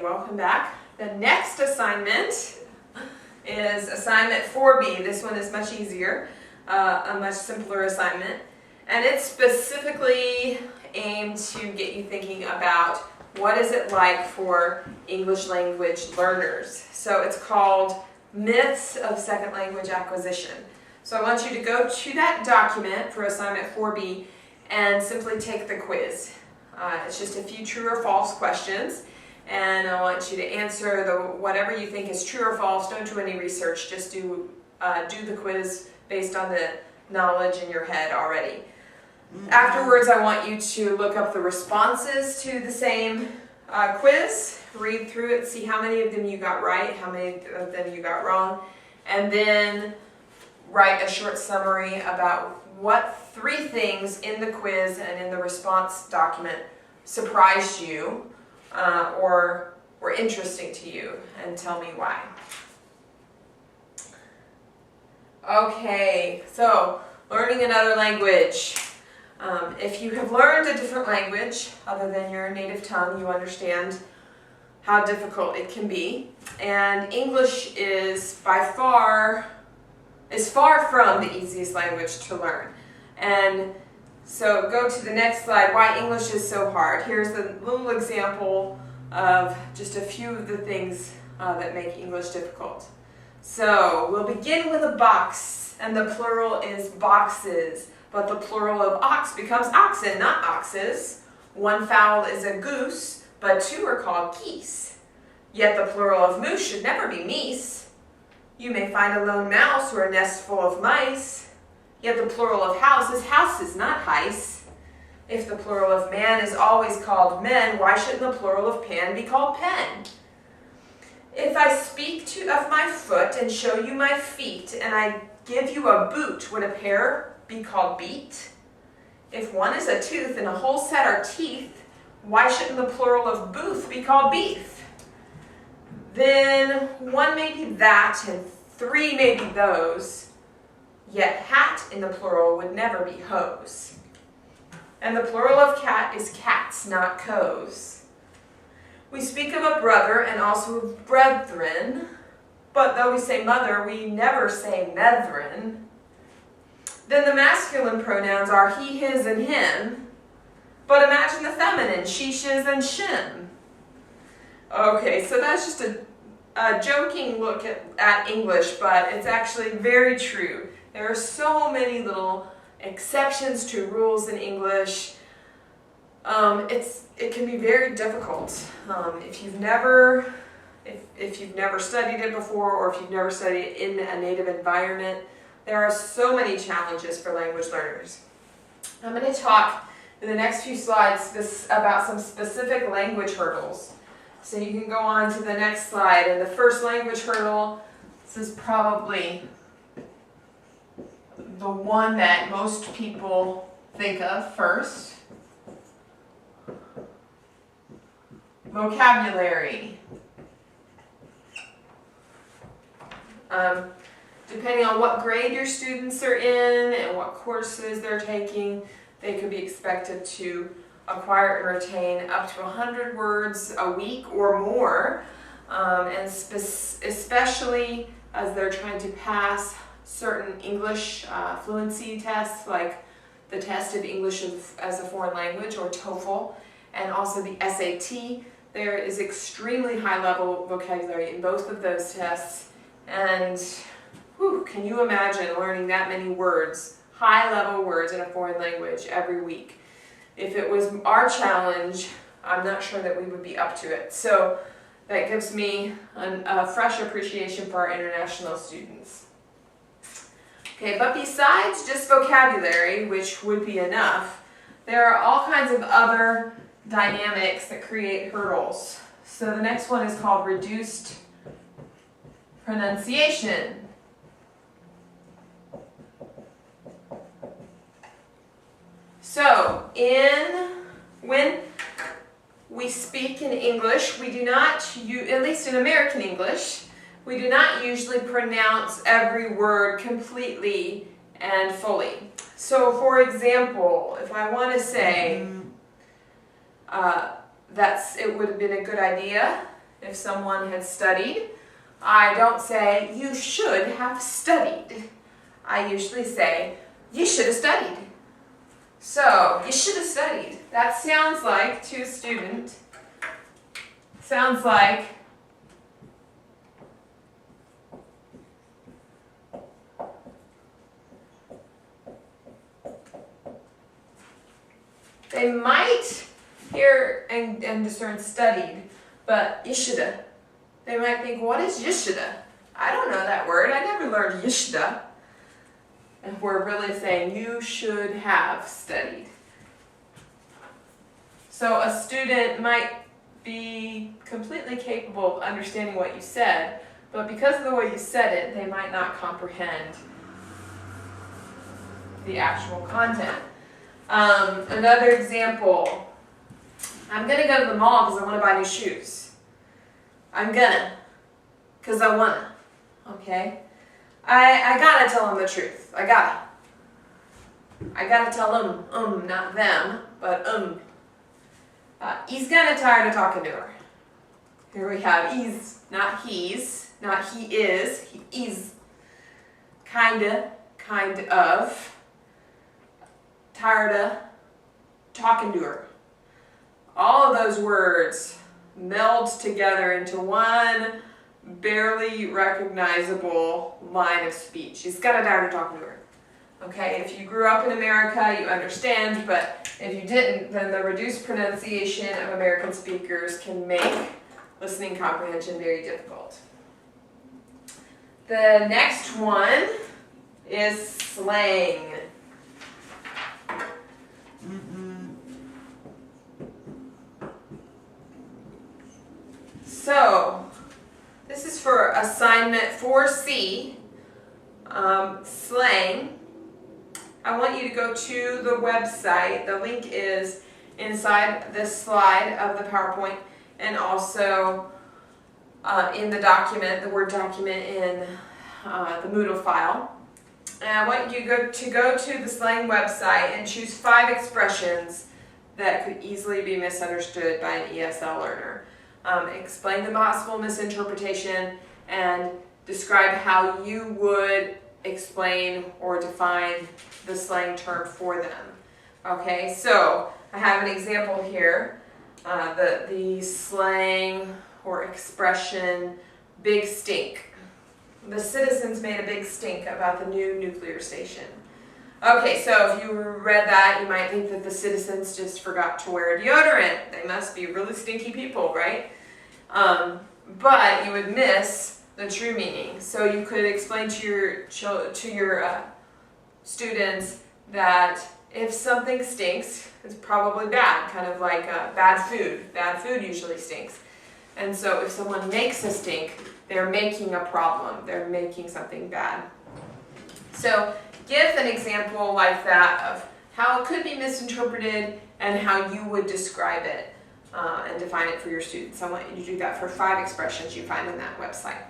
welcome back. The next assignment is assignment 4B. This one is much easier, a much simpler assignment. And it's specifically aimed to get you thinking about what is it like for English language learners. So it's called Myths of Second Language Acquisition. So I want you to go to that document for assignment 4B and simply take the quiz. It's just a few true or false questions, and I want you to answer whatever you think is true or false. Don't do any research, just do the quiz based on the knowledge in your head already. Afterwards, I want you to look up the responses to the same quiz, read through it, see how many of them you got right, how many of them you got wrong, and then write a short summary about what 3 things in the quiz and in the response document surprised you or were interesting to you, and tell me why. Okay, so learning another language. If you have learned a different language other than your native tongue, you understand how difficult it can be. And English is far from the easiest language to learn. And so go to the next slide, why English is so hard. Here's a little example of just a few of the things that make English difficult. So we'll begin with a box, and the plural is boxes, but the plural of ox becomes oxen, not oxes. 1 fowl is a goose, but 2 are called geese. Yet the plural of moose should never be meese. You may find a lone mouse or a nest full of mice. Yet the plural of house is houses, not heis. If the plural of man is always called men, why shouldn't the plural of pan be called pen? If I speak of my foot and show you my feet, and I give you a boot, would a pair be called beat? If one is a tooth and a whole set are teeth, why shouldn't the plural of booth be called beef? Then 1 may be that, and 3 may be those. Yet hat in the plural would never be hose. And the plural of cat is cats, not coes. We speak of a brother and also of brethren, but though we say mother, we never say methrin. Then the masculine pronouns are he, his, and him, but imagine the feminine, she, shiz, and shim. Okay, so that's just a joking look at English, but it's actually very true. There are so many little exceptions to rules in English. It can be very difficult. If you've never studied it before, or if you've never studied it in a native environment, there are so many challenges for language learners. I'm going to talk in the next few slides about some specific language hurdles. So you can go on to the next slide. And the first language hurdle, this is probably the one that most people think of first. Vocabulary. Depending on what grade your students are in and what courses they're taking, they could be expected to acquire and retain up to 100 words a week or more, and especially as they're trying to pass certain English fluency tests, like the test of English as a foreign language, or TOEFL, and also the SAT. There is extremely high level vocabulary in both of those tests, and can you imagine learning that many words, high level words in a foreign language every week? If it was our challenge, I'm not sure that we would be up to it. So that gives me a fresh appreciation for our international students. Okay, but besides just vocabulary, which would be enough, there are all kinds of other dynamics that create hurdles. So the next one is called reduced pronunciation. So when we speak in English, we do not, at least in American English, we do not usually pronounce every word completely and fully. So for example, if I want to say it would have been a good idea if someone had studied, I don't say, you should have studied. I usually say, you should have studied. So, you should have studied. That sounds like, to a student, sounds like they might hear and discern studied, but you shoulda. They might think, what is you shoulda? I don't know that word. I never learned you shoulda. And we're really saying you should have studied. So a student might be completely capable of understanding what you said, but because of the way you said it, they might not comprehend the actual content. Another example, I'm gonna go to the mall because I want to buy new shoes. I'm gonna, because I wanna, okay? I gotta tell them the truth. I gotta tell them, not them, but he's kinda tired of talking to her. Here we have not he is, he is. Kinda, kind of, tired of talking to her. All of those words meld together into one barely recognizable line of speech. He's got a tired of talking to her. Okay, if you grew up in America, you understand, but if you didn't, then the reduced pronunciation of American speakers can make listening comprehension very difficult. The next one is slang. So, this is for assignment 4C, slang. I want you to go to the website. The link is inside this slide of the PowerPoint and also in the document, the Word document in the Moodle file. And I want you to go to the slang website and choose 5 expressions that could easily be misunderstood by an ESL learner. Explain the possible misinterpretation and describe how you would explain or define the slang term for them. Okay, so I have an example here. The slang or expression, big stink. The citizens made a big stink about the new nuclear station. Okay, so if you read that, you might think that the citizens just forgot to wear deodorant. They must be really stinky people, right? But you would miss the true meaning. So you could explain to your students that if something stinks, it's probably bad, kind of like bad food. Bad food usually stinks. And so if someone makes a stink, they're making a problem. They're making something bad. So give an example like that of how it could be misinterpreted and how you would describe it and define it for your students. I want you to do that for 5 expressions you find on that website.